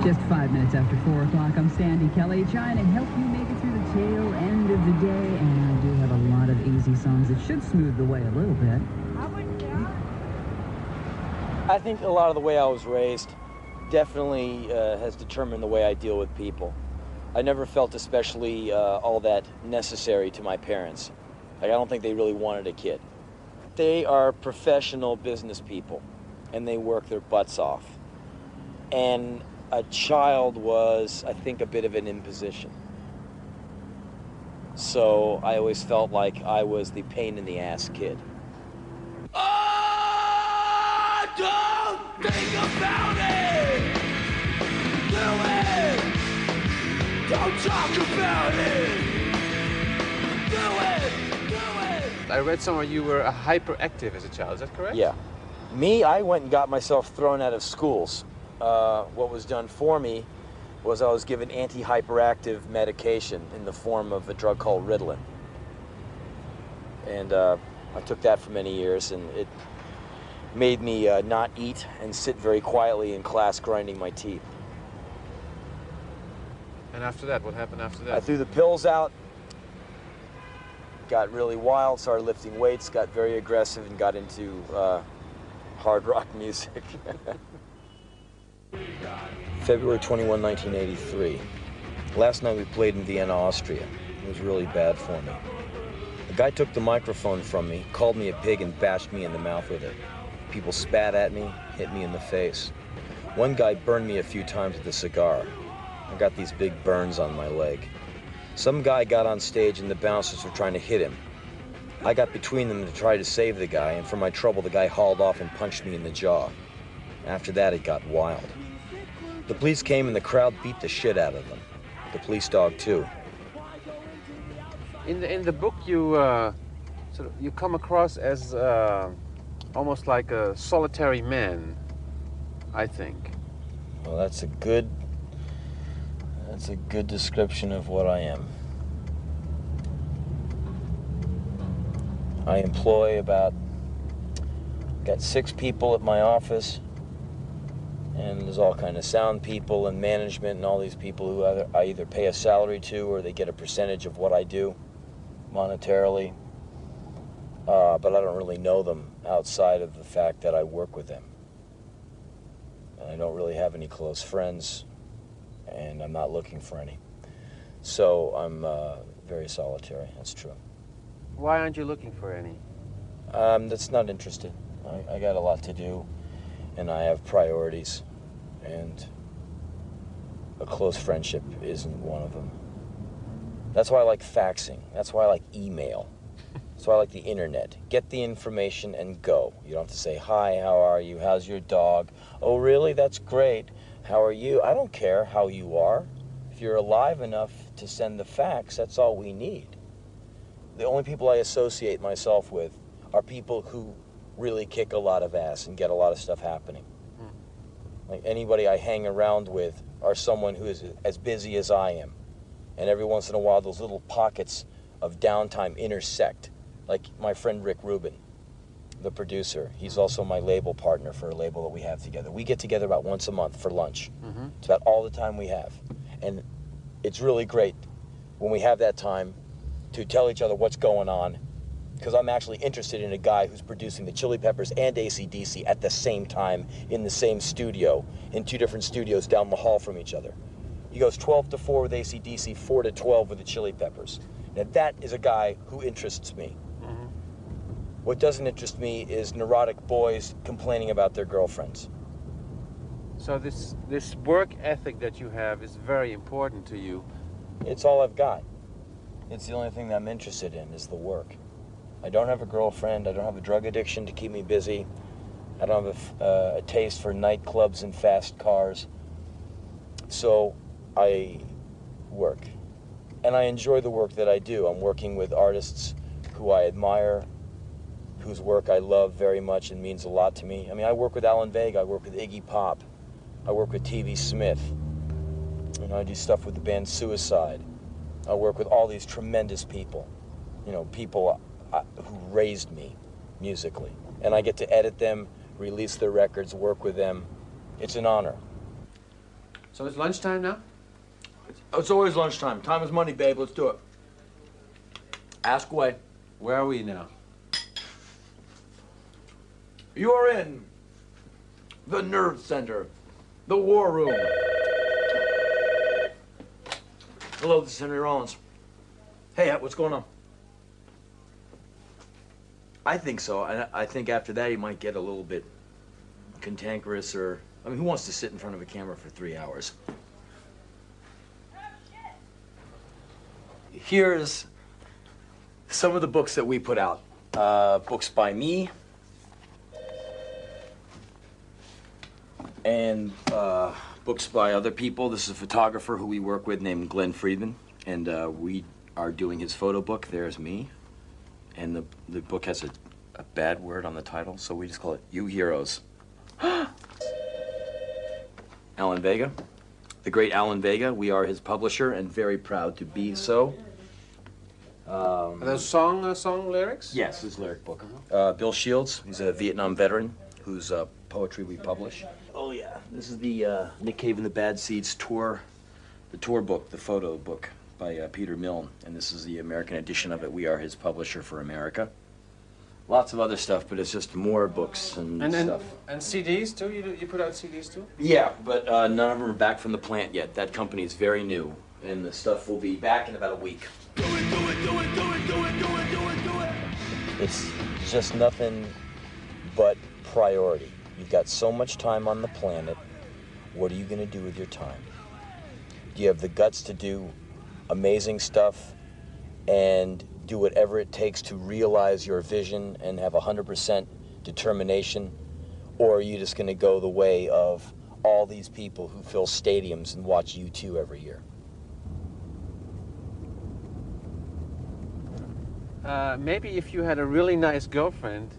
Just 5 minutes after 4 o'clock, I'm Sandy Kelly, trying to help you make it through the tail end of the day, and I do have a lot of easy songs that should smooth the way a little bit. I think a lot of the way I was raised definitely has determined the way I deal with people. I never felt especially all that necessary to my parents. Like, I don't think they really wanted a kid. They are professional business people, and they work their butts off. And a child was, I think, a bit of an imposition. So I always felt like I was the pain in the ass kid. Oh, don't think about it! Do it! Don't talk about it! Do it! Do it! I read somewhere you were hyperactive as a child, is that correct? Yeah. Me, I went and got myself thrown out of schools. What was done for me was I was given anti-hyperactive medication in the form of a drug called Ritalin. And I took that for many years, and it made me not eat and sit very quietly in class grinding my teeth. And after that, what happened after that? I threw the pills out, got really wild, started lifting weights, got very aggressive, and got into hard rock music. February 21, 1983. Last night we played in Vienna, Austria. It was really bad for me. A guy took the microphone from me, called me a pig, and bashed me in the mouth with it. People spat at me, hit me in the face. One guy burned me a few times with a cigar. I got these big burns on my leg. Some guy got on stage and the bouncers were trying to hit him. I got between them to try to save the guy, and for my trouble, the guy hauled off and punched me in the jaw. After that, it got wild. The police came and the crowd beat the shit out of them. The police dog, too. In the book, you you come across as almost like a solitary man, I think. Well, that's a good description of what I am. I employ got 6 people at my office, and there's all kind of sound people and management and all these people who I either pay a salary to or they get a percentage of what I do monetarily. But I don't really know them outside of the fact that I work with them. And I don't really have any close friends, and I'm not looking for any. So I'm very solitary, that's true. Why aren't you looking for any? That's not interested. I got a lot to do, and I have priorities, and a close friendship isn't one of them. That's why I like faxing. That's why I like email. That's why I like the internet. Get the information and go. You don't have to say, hi, how are you? How's your dog? Oh, really? That's great. How are you? I don't care how you are. If you're alive enough to send the fax, that's all we need. The only people I associate myself with are people who really kick a lot of ass and get a lot of stuff happening. Like anybody I hang around with are someone who is as busy as I am. And every once in a while, those little pockets of downtime intersect. Like my friend Rick Rubin, the producer. He's also my label partner for a label that we have together. We get together about once a month for lunch. It's about all the time we have. And it's really great when we have that time to tell each other what's going on, because I'm actually interested in a guy who's producing the Chili Peppers and AC/DC at the same time in the same studio, in 2 different studios down the hall from each other. He goes 12 to 4 with AC/DC, 4 to 12 with the Chili Peppers. Now that is a guy who interests me. What doesn't interest me is neurotic boys complaining about their girlfriends. So this work ethic that you have is very important to you. It's all I've got. It's the only thing that I'm interested in is the work. I don't have a girlfriend. I don't have a drug addiction to keep me busy. I don't have a taste for nightclubs and fast cars. So I work. And I enjoy the work that I do. I'm working with artists who I admire, whose work I love very much and means a lot to me. I mean, I work with Alan Vega. I work with Iggy Pop. I work with T.V. Smith. You know, I do stuff with the band Suicide. I work with all these tremendous people. You know, people who raised me musically. And I get to edit them, release their records, work with them. It's an honor. So it's lunchtime now? It's always lunchtime. Time is money, babe. Let's do it. Ask away. Where are we now? You are in the nerve center, the war room. Hello, this is Henry Rollins. Hey, what's going on? I think so. I think after that he might get a little bit cantankerous, or I mean, who wants to sit in front of a camera for 3 hours? Here's some of the books that we put out. Books by me and books by other people. This is a photographer who we work with named Glenn Friedman, and we are doing his photo book. There's me. And the book has a bad word on the title, so we just call it You Heroes. Alan Vega, the great Alan Vega. We are his publisher and very proud to be so. Are those song lyrics? Yes, his lyric book. Bill Shields, he's a Vietnam veteran whose poetry we publish. Oh yeah, this is the Nick Cave and the Bad Seeds tour, the tour book, the photo book by Peter Milne, and this is the American edition of it. We are his publisher for America. Lots of other stuff, but it's just more books and stuff. And CDs too? You put out CDs too? Yeah, but none of them are back from the plant yet. That company is very new, and the stuff will be back in about a week. Do it, do it, do it, do it, do it, do it, do it, do it. It's just nothing but priority. You've got so much time on the planet. What are you going to do with your time? Do you have the guts to do amazing stuff and do whatever it takes to realize your vision and have 100% determination? Or are you just going to go the way of all these people who fill stadiums and watch U2 every year? Maybe if you had a really nice girlfriend,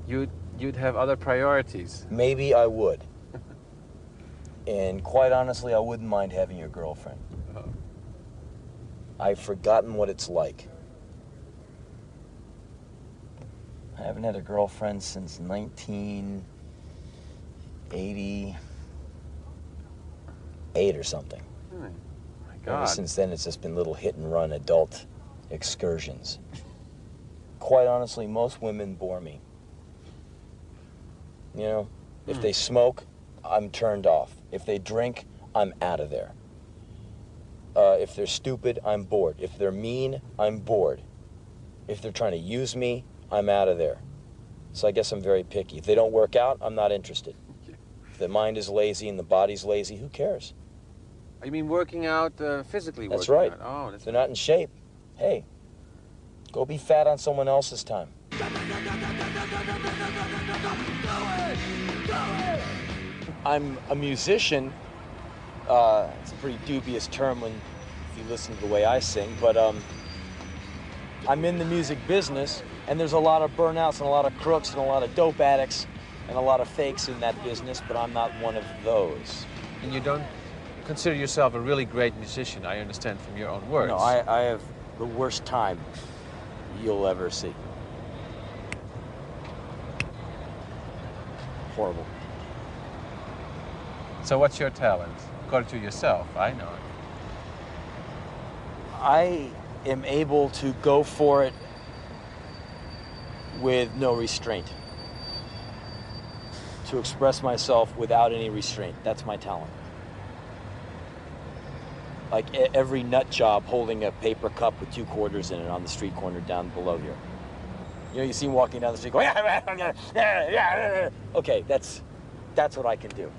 you'd have other priorities. Maybe I would. And quite honestly, I wouldn't mind having a girlfriend. I've forgotten what it's like. I haven't had a girlfriend since 1988 or something. Oh, my God. Ever since then, it's just been little hit-and-run adult excursions. Quite honestly, most women bore me. You know, if they smoke, I'm turned off. If they drink, I'm out of there. If they're stupid, I'm bored. If they're mean, I'm bored. If they're trying to use me, I'm out of there. So I guess I'm very picky. If they don't work out, I'm not interested. If the mind is lazy and the body's lazy, who cares? You mean working out physically? That's working right. Out. Oh, If they're not in shape, hey, go be fat on someone else's time. I'm a musician. It's a pretty dubious term if you listen to the way I sing, but I'm in the music business, and there's a lot of burnouts and a lot of crooks and a lot of dope addicts and a lot of fakes in that business, but I'm not one of those. And you don't consider yourself a really great musician, I understand from your own words. No, I have the worst time you'll ever see. Horrible. So what's your talent? According to yourself, I know it. I am able to go for it with no restraint. To express myself without any restraint. That's my talent. Like every nut job holding a paper cup with 2 quarters in it on the street corner down below here. You know, you see him walking down the street going, okay, that's what I can do.